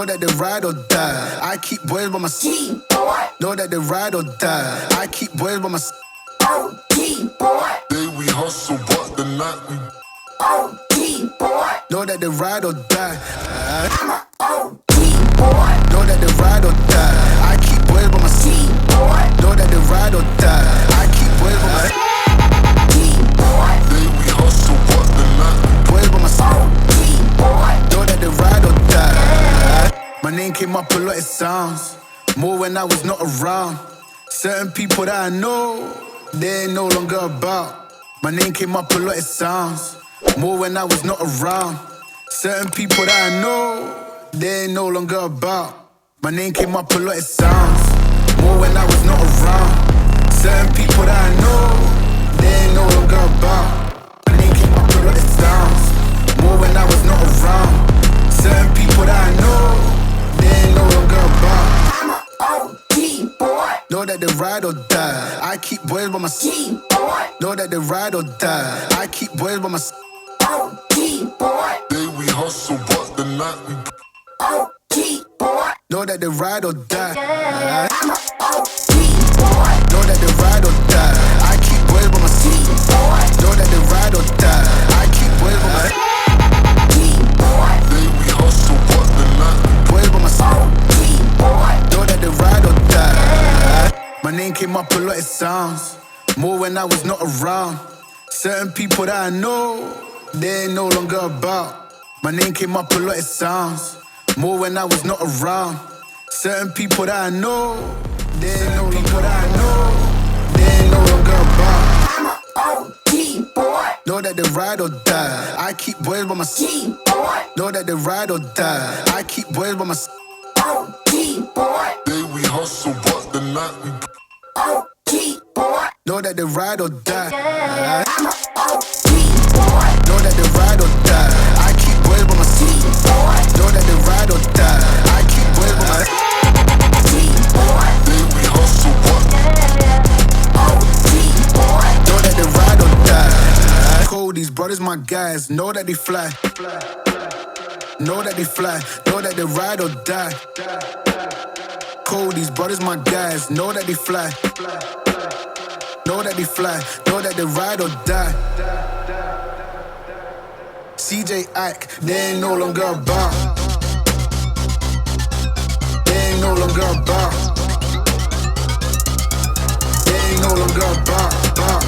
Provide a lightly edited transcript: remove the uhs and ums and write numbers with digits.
Know that they ride or die. I keep boys by my side. Know that they ride or die. I keep boys by my side. Day we hustle, but the night we Know that they ride or die. I'm a OG boy. Know that they ride or die. I keep boys by my side. Know that they ride or die. I keep boys by my side. Day we hustle, but the night Boys by my side. Know that they ride or die. My name came up a lot, it sounds more when I was not around. Certain people that I know, they ain't no longer about. My name came up a lot, it sounds more when I was not around. Certain people that I know, they ain't no longer about. My name came up a lot, it sounds more when I was not around. Certain people that I know, they ain't no longer about. My name came up a lot, it sounds more when I was not around. Certain people that I know, they ain't no longer about. I'm a OG boy. Know that they ride or die. I keep boys by my side. Know that they ride or die. I keep boys by my side. OG boy. Day we hustle, but the night we OG boy. Know that they ride or die. I'm a OG boy. Know that they ride or die. I keep boys by my side. Know that they ride or die. I keep boys by my side. Day we hustle, but the night we Boys by my side. Know that they ride or die. My name came up a lot, it sounds more when I was not around. Certain people that I know, they ain't no longer about. My name came up a lot, it sounds more when I was not around. Certain people that I know, they ain't no people that I know, they ain't no longer about. I'm a OG boy. Know that they ride or die. I keep boys by my side. Know that they ride or die. I keep boys by my side. OG boy. Day we hustle, but the night we OG boy. Know that they ride or die. I'm a OG boy. Know that they ride or die. I keep boys by my side. Know that they ride or die. I keep boys by my side. Day we hustle, but Know that they ride or die. Cold, these brothers my guys. Know that they fly. Know that they fly. Know that they ride or die. Cold, these brothers my guys. Know that they fly. Know that they fly. Know that they ride or die. CJ Ike, they ain't no longer about. They ain't no longer about. They ain't no longer about.